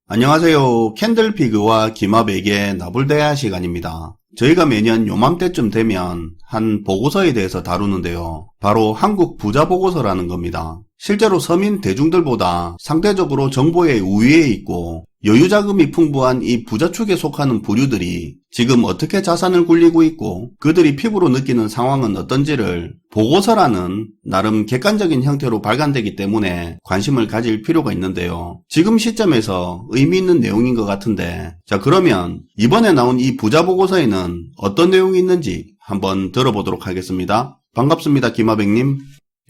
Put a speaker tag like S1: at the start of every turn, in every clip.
S1: 안녕하세요. 캔들피그와 기마백의 나불대화 시간입니다. 저희가 매년 요맘때쯤 되면 한 보고서에 대해서 다루는데요. 바로 한국 부자 보고서라는 겁니다. 실제로 서민 대중들보다 상대적으로 정보의 우위에 있고 여유 자금이 풍부한 이 부자축에 속하는 부류들이 지금 어떻게 자산을 굴리고 있고 그들이 피부로 느끼는 상황은 어떤지를 보고서라는 나름 객관적인 형태로 발간되기 때문에 관심을 가질 필요가 있는데요. 지금 시점에서 의미 있는 내용인 것 같은데, 자, 그러면 이번에 나온 이 부자 보고서에는 어떤 내용이 있는지 한번 들어보도록 하겠습니다. 반갑습니다, 김하백님.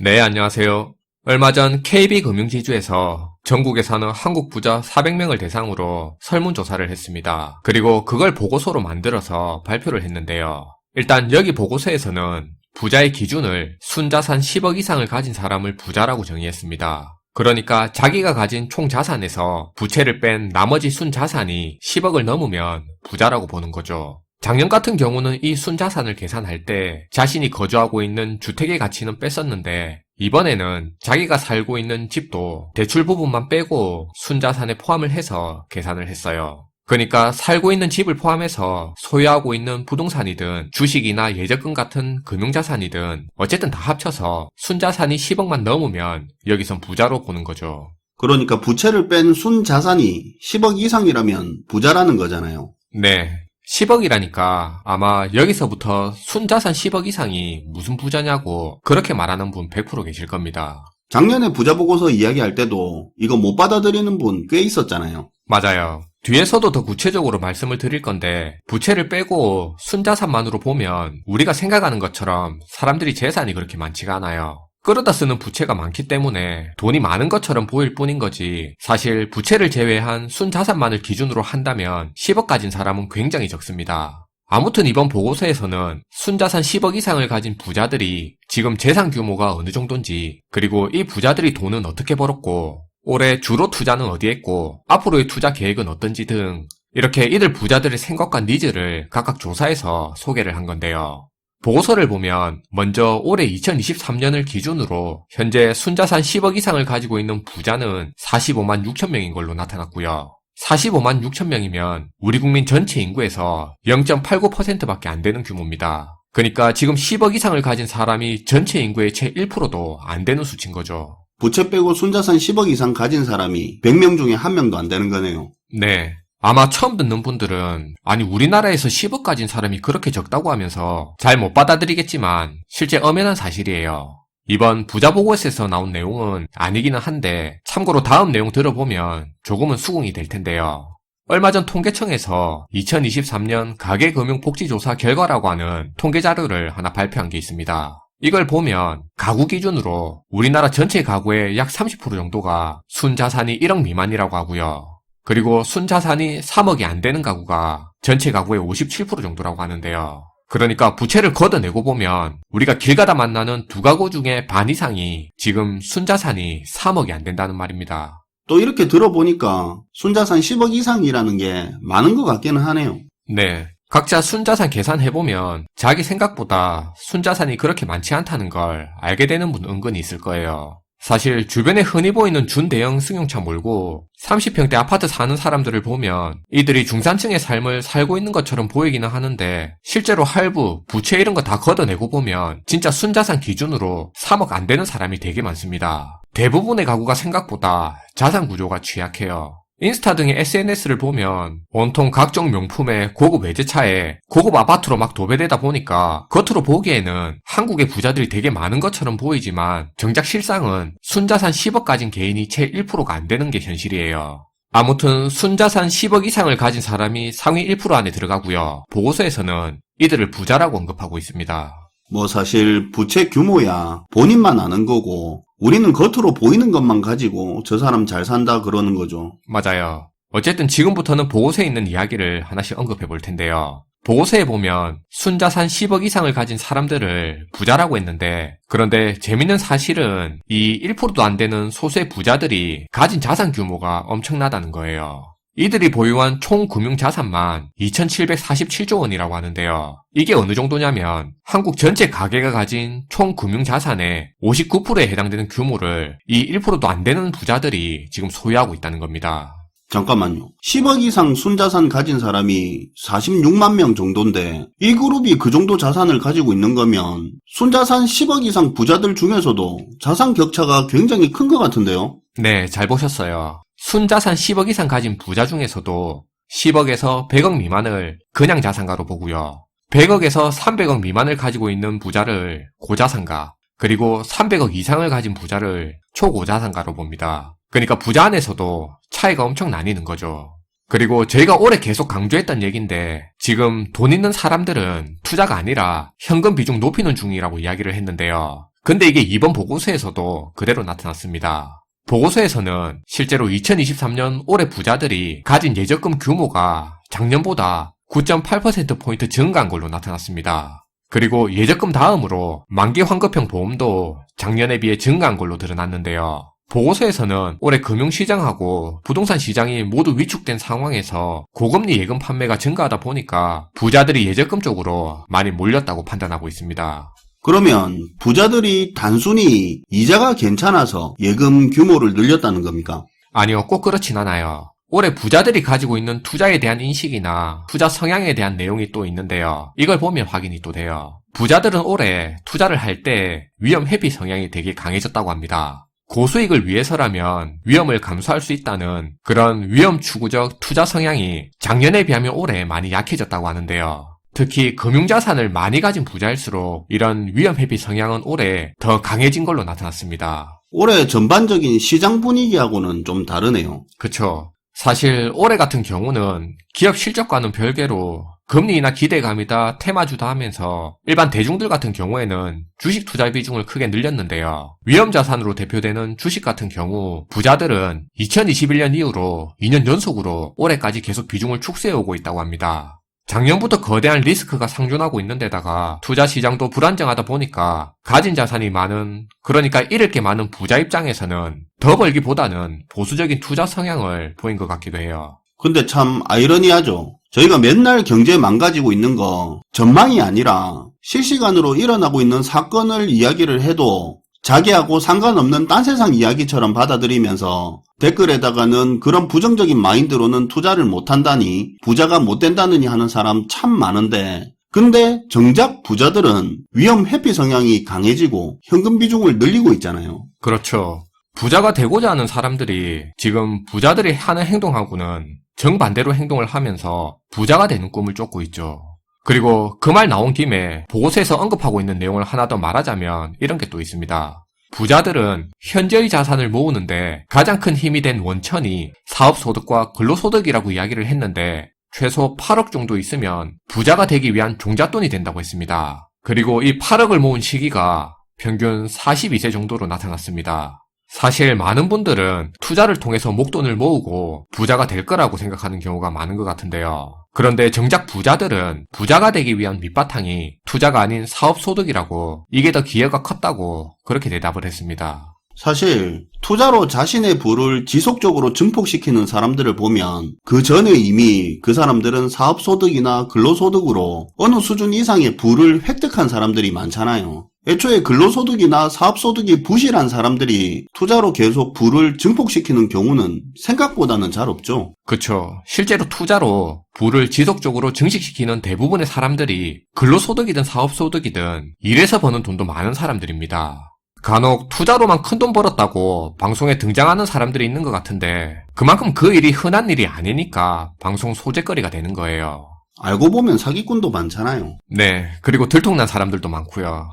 S2: 네, 안녕하세요. 얼마 전 KB금융지주에서 전국에 사는 한국 부자 400명을 대상으로 설문조사를 했습니다. 그리고 그걸 보고서로 만들어서 발표를 했는데요. 일단 여기 보고서에서는 부자의 기준을 순자산 10억 이상을 가진 사람을 부자라고 정의했습니다. 그러니까 자기가 가진 총 자산에서 부채를 뺀 나머지 순자산이 10억을 넘으면 부자라고 보는 거죠. 작년 같은 경우는 이 순자산을 계산할 때 자신이 거주하고 있는 주택의 가치는 뺐었는데, 이번에는 자기가 살고 있는 집도 대출 부분만 빼고 순자산에 포함을 해서 계산을 했어요. 그러니까 살고 있는 집을 포함해서 소유하고 있는 부동산이든 주식이나 예적금 같은 금융자산이든 어쨌든 다 합쳐서 순자산이 10억만 넘으면 여기선 부자로 보는 거죠.
S1: 그러니까 부채를 뺀 순자산이 10억 이상이라면 부자라는 거잖아요.
S2: 네. 10억이라니까 아마 여기서부터 순자산 10억 이상이 무슨 부자냐고 그렇게 말하는 분 100% 계실 겁니다.
S1: 작년에 부자 보고서 이야기할 때도 이거 못 받아들이는 분 꽤 있었잖아요.
S2: 맞아요. 뒤에서도 더 구체적으로 말씀을 드릴 건데, 부채를 빼고 순자산만으로 보면 우리가 생각하는 것처럼 사람들이 재산이 그렇게 많지가 않아요. 끌어다 쓰는 부채가 많기 때문에 돈이 많은 것처럼 보일 뿐인 거지, 사실 부채를 제외한 순자산만을 기준으로 한다면 10억 가진 사람은 굉장히 적습니다. 아무튼 이번 보고서에서는 순자산 10억 이상을 가진 부자들이 지금 재산 규모가 어느 정도인지, 그리고 이 부자들이 돈은 어떻게 벌었고 올해 주로 투자는 어디에 했고 앞으로의 투자 계획은 어떤지 등 이렇게 이들 부자들의 생각과 니즈를 각각 조사해서 소개를 한 건데요. 보고서를 보면 먼저 올해 2023년을 기준으로 현재 순자산 10억 이상을 가지고 있는 부자는 45만 6천 명인 걸로 나타났고요. 45만 6천 명이면 우리 국민 전체 인구에서 0.89%밖에 안 되는 규모입니다. 그러니까 지금 10억 이상을 가진 사람이 전체 인구의 채 1%도 안 되는 수치인 거죠.
S1: 부채 빼고 순자산 10억 이상 가진 사람이 100명 중에 1명도 안 되는 거네요.
S2: 네. 아마 처음 듣는 분들은 아니 우리나라에서 10억 가진 사람이 그렇게 적다고 하면서 잘 못 받아들이겠지만 실제 엄연한 사실이에요. 이번 부자 보고서에서 나온 내용은 아니기는 한데 참고로 다음 내용 들어보면 조금은 수긍이 될 텐데요. 얼마 전 통계청에서 2023년 가계금융복지조사 결과라고 하는 통계 자료를 하나 발표한 게 있습니다. 이걸 보면 가구 기준으로 우리나라 전체 가구의 약 30% 정도가 순자산이 1억 미만이라고 하고요. 그리고 순자산이 3억이 안 되는 가구가 전체 가구의 57% 정도라고 하는데요. 그러니까 부채를 걷어내고 보면 우리가 길 가다 만나는 두 가구 중에 반 이상이 지금 순자산이 3억이 안 된다는 말입니다.
S1: 또 이렇게 들어보니까 순자산 10억 이상이라는 게 많은 것 같기는 하네요.
S2: 네. 각자 순자산 계산해보면 자기 생각보다 순자산이 그렇게 많지 않다는 걸 알게 되는 분 은근히 있을 거예요. 사실 주변에 흔히 보이는 준대형 승용차 몰고 30평대 아파트 사는 사람들을 보면 이들이 중산층의 삶을 살고 있는 것처럼 보이기는 하는데, 실제로 할부, 부채 이런 거 다 걷어내고 보면 진짜 순자산 기준으로 3억 안 되는 사람이 되게 많습니다. 대부분의 가구가 생각보다 자산 구조가 취약해요. 인스타 등의 SNS를 보면 온통 각종 명품의 고급 외제차에 고급 아파트로 막 도배되다 보니까 겉으로 보기에는 한국의 부자들이 되게 많은 것처럼 보이지만 정작 실상은 순자산 10억 가진 개인이 채 1%가 안 되는 게 현실이에요. 아무튼 순자산 10억 이상을 가진 사람이 상위 1% 안에 들어가고요. 보고서에서는 이들을 부자라고 언급하고 있습니다.
S1: 뭐 사실 부채 규모야 본인만 아는 거고 우리는 겉으로 보이는 것만 가지고 저 사람 잘 산다 그러는 거죠.
S2: 맞아요. 어쨌든 지금부터는 보고서에 있는 이야기를 하나씩 언급해 볼 텐데요. 보고서에 보면 순자산 10억 이상을 가진 사람들을 부자라고 했는데, 그런데 재밌는 사실은 이 1%도 안 되는 소수의 부자들이 가진 자산 규모가 엄청나다는 거예요. 이들이 보유한 총 금융자산만 2,747조 원이라고 하는데요. 이게 어느 정도냐면 한국 전체 가계가 가진 총 금융자산의 59%에 해당되는 규모를 이 1%도 안 되는 부자들이 지금 소유하고 있다는 겁니다.
S1: 잠깐만요. 10억 이상 순자산 가진 사람이 46만 명 정도인데 이 그룹이 그 정도 자산을 가지고 있는 거면 순자산 10억 이상 부자들 중에서도 자산 격차가 굉장히 큰 것 같은데요?
S2: 네, 잘 보셨어요. 순자산 10억 이상 가진 부자 중에서도 10억에서 100억 미만을 그냥 자산가로 보고요. 100억에서 300억 미만을 가지고 있는 부자를 고자산가, 그리고 300억 이상을 가진 부자를 초고자산가로 봅니다. 그러니까 부자 안에서도 차이가 엄청 나뉘는 거죠. 그리고 저희가 올해 계속 강조했던 얘기인데 지금 돈 있는 사람들은 투자가 아니라 현금 비중 높이는 중이라고 이야기를 했는데요. 근데 이게 이번 보고서에서도 그대로 나타났습니다. 보고서에서는 실제로 2023년 올해 부자들이 가진 예적금 규모가 작년보다 9.8%포인트 증가한 걸로 나타났습니다. 그리고 예적금 다음으로 만기 환급형 보험도 작년에 비해 증가한 걸로 드러났는데요. 보고서에서는 올해 금융시장하고 부동산 시장이 모두 위축된 상황에서 고금리 예금 판매가 증가하다 보니까 부자들이 예적금 쪽으로 많이 몰렸다고 판단하고 있습니다.
S1: 그러면 부자들이 단순히 이자가 괜찮아서 예금 규모를 늘렸다는 겁니까?
S2: 아니요, 꼭 그렇진 않아요. 올해 부자들이 가지고 있는 투자에 대한 인식이나 투자 성향에 대한 내용이 또 있는데요. 이걸 보면 확인이 또 돼요. 부자들은 올해 투자를 할 때 위험 회피 성향이 되게 강해졌다고 합니다. 고수익을 위해서라면 위험을 감수할 수 있다는 그런 위험 추구적 투자 성향이 작년에 비하면 올해 많이 약해졌다고 하는데요. 특히 금융자산을 많이 가진 부자일수록 이런 위험 회피 성향은 올해 더 강해진 걸로 나타났습니다.
S1: 올해 전반적인 시장 분위기하고는 좀 다르네요.
S2: 그쵸. 사실 올해 같은 경우는 기업 실적과는 별개로 금리나 기대감이다 테마주다 하면서 일반 대중들 같은 경우에는 주식 투자 비중을 크게 늘렸는데요. 위험자산으로 대표되는 주식 같은 경우 부자들은 2021년 이후로 2년 연속으로 올해까지 계속 비중을 축소해오고 있다고 합니다. 작년부터 거대한 리스크가 상존하고 있는 데다가 투자 시장도 불안정하다 보니까 가진 자산이 많은, 그러니까 잃을 게 많은 부자 입장에서는 더 벌기보다는 보수적인 투자 성향을 보인 것 같기도 해요.
S1: 근데 참 아이러니하죠. 저희가 맨날 경제 망가지고 있는 거 전망이 아니라 실시간으로 일어나고 있는 사건을 이야기를 해도 자기하고 상관없는 딴 세상 이야기처럼 받아들이면서 댓글에다가는 그런 부정적인 마인드로는 투자를 못한다니 부자가 못된다느니 하는 사람 참 많은데, 근데 정작 부자들은 위험 회피 성향이 강해지고 현금 비중을 늘리고 있잖아요.
S2: 그렇죠. 부자가 되고자 하는 사람들이 지금 부자들이 하는 행동하고는 정반대로 행동을 하면서 부자가 되는 꿈을 쫓고 있죠. 그리고 그 말 나온 김에 보고서에서 언급하고 있는 내용을 하나 더 말하자면 이런 게 또 있습니다. 부자들은 현재의 자산을 모으는데 가장 큰 힘이 된 원천이 사업소득과 근로소득이라고 이야기를 했는데 최소 8억 정도 있으면 부자가 되기 위한 종잣돈이 된다고 했습니다. 그리고 이 8억을 모은 시기가 평균 42세 정도로 나타났습니다. 사실 많은 분들은 투자를 통해서 목돈을 모으고 부자가 될 거라고 생각하는 경우가 많은 것 같은데요. 그런데 정작 부자들은 부자가 되기 위한 밑바탕이 투자가 아닌 사업소득이라고, 이게 더 기여가 컸다고 그렇게 대답을 했습니다.
S1: 사실 투자로 자신의 부를 지속적으로 증폭시키는 사람들을 보면 그 전에 이미 그 사람들은 사업소득이나 근로소득으로 어느 수준 이상의 부를 획득한 사람들이 많잖아요. 애초에 근로소득이나 사업소득이 부실한 사람들이 투자로 계속 부를 증폭시키는 경우는 생각보다는 잘 없죠.
S2: 그쵸. 실제로 투자로 부를 지속적으로 증식시키는 대부분의 사람들이 근로소득이든 사업소득이든 일해서 버는 돈도 많은 사람들입니다. 간혹 투자로만 큰돈 벌었다고 방송에 등장하는 사람들이 있는 것 같은데 그만큼 그 일이 흔한 일이 아니니까 방송 소재거리가 되는 거예요.
S1: 알고 보면 사기꾼도 많잖아요.
S2: 네, 그리고 들통난 사람들도 많고요.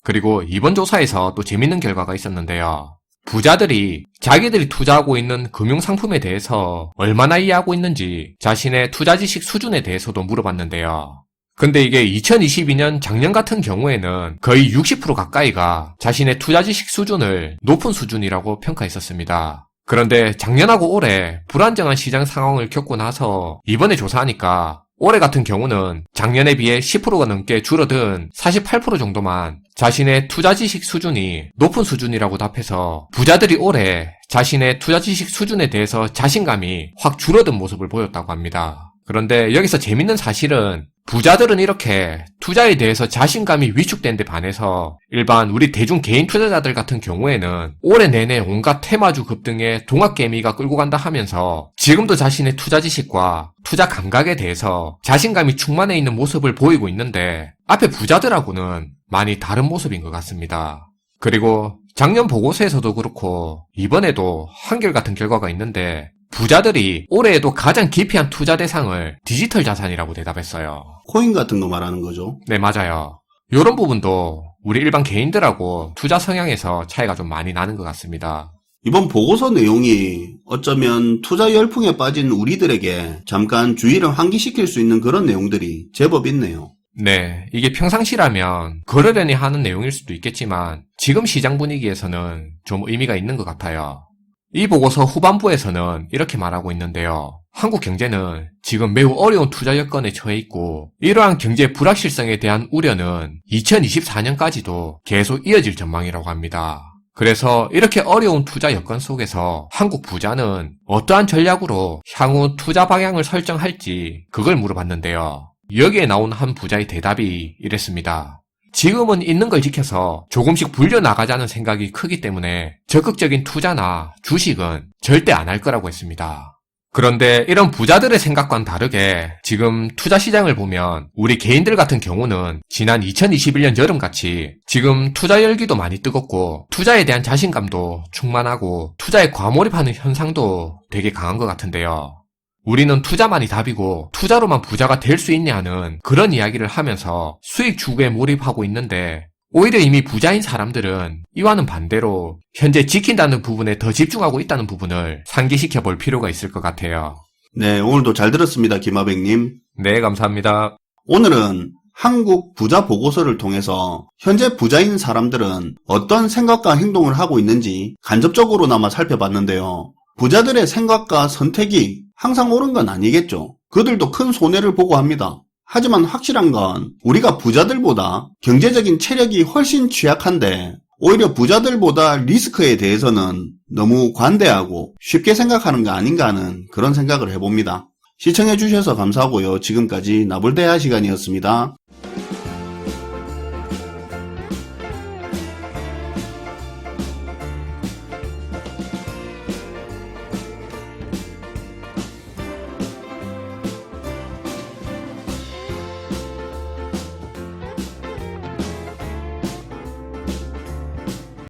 S2: 그리고 이번 조사에서 또 재밌는 결과가 있었는데요. 부자들이 자기들이 투자하고 있는 금융상품에 대해서 얼마나 이해하고 있는지 자신의 투자 지식 수준에 대해서도 물어봤는데요. 근데 이게 2022년 작년 같은 경우에는 거의 60% 가까이가 자신의 투자 지식 수준을 높은 수준이라고 평가했었습니다. 그런데 작년하고 올해 불안정한 시장 상황을 겪고 나서 이번에 조사하니까 올해 같은 경우는 작년에 비해 10%가 넘게 줄어든 48% 정도만 자신의 투자 지식 수준이 높은 수준이라고 답해서 부자들이 올해 자신의 투자 지식 수준에 대해서 자신감이 확 줄어든 모습을 보였다고 합니다. 그런데 여기서 재밌는 사실은 부자들은 이렇게 투자에 대해서 자신감이 위축된 데 반해서 일반 우리 대중 개인 투자자들 같은 경우에는 올해 내내 온갖 테마주 급등에 동학개미가 끌고 간다 하면서 지금도 자신의 투자 지식과 투자 감각에 대해서 자신감이 충만해 있는 모습을 보이고 있는데 앞에 부자들하고는 많이 다른 모습인 것 같습니다. 그리고 작년 보고서에서도 그렇고 이번에도 한결같은 결과가 있는데 부자들이 올해에도 가장 기피한 투자 대상을 디지털 자산이라고 대답했어요.
S1: 코인 같은 거 말하는 거죠.
S2: 네, 맞아요. 이런 부분도 우리 일반 개인들하고 투자 성향에서 차이가 좀 많이 나는 것 같습니다.
S1: 이번 보고서 내용이 어쩌면 투자 열풍에 빠진 우리들에게 잠깐 주의를 환기시킬 수 있는 그런 내용들이 제법 있네요.
S2: 네, 이게 평상시라면 그러려니 하는 내용일 수도 있겠지만 지금 시장 분위기에서는 좀 의미가 있는 것 같아요. 이 보고서 후반부에서는 이렇게 말하고 있는데요. 한국 경제는 지금 매우 어려운 투자 여건에 처해 있고 이러한 경제 불확실성에 대한 우려는 2024년까지도 계속 이어질 전망이라고 합니다. 그래서 이렇게 어려운 투자 여건 속에서 한국 부자는 어떠한 전략으로 향후 투자 방향을 설정할지 그걸 물어봤는데요. 여기에 나온 한 부자의 대답이 이랬습니다. 지금은 있는 걸 지켜서 조금씩 불려나가자는 생각이 크기 때문에 적극적인 투자나 주식은 절대 안 할 거라고 했습니다. 그런데 이런 부자들의 생각과는 다르게 지금 투자 시장을 보면 우리 개인들 같은 경우는 지난 2021년 여름같이 지금 투자 열기도 많이 뜨겁고 투자에 대한 자신감도 충만하고 투자에 과몰입하는 현상도 되게 강한 것 같은데요. 우리는 투자만이 답이고 투자로만 부자가 될 수 있냐는 그런 이야기를 하면서 수익 추구에 몰입하고 있는데 오히려 이미 부자인 사람들은 이와는 반대로 현재 지킨다는 부분에 더 집중하고 있다는 부분을 상기시켜 볼 필요가 있을 것 같아요.
S1: 네, 오늘도 잘 들었습니다. 김하백님.
S2: 네, 감사합니다.
S1: 오늘은 한국 부자 보고서를 통해서 현재 부자인 사람들은 어떤 생각과 행동을 하고 있는지 간접적으로나마 살펴봤는데요. 부자들의 생각과 선택이 항상 옳은 건 아니겠죠. 그들도 큰 손해를 보고 합니다. 하지만 확실한 건 우리가 부자들보다 경제적인 체력이 훨씬 취약한데 오히려 부자들보다 리스크에 대해서는 너무 관대하고 쉽게 생각하는 거 아닌가 하는 그런 생각을 해봅니다. 시청해주셔서 감사하고요. 지금까지 나불대화 시간이었습니다.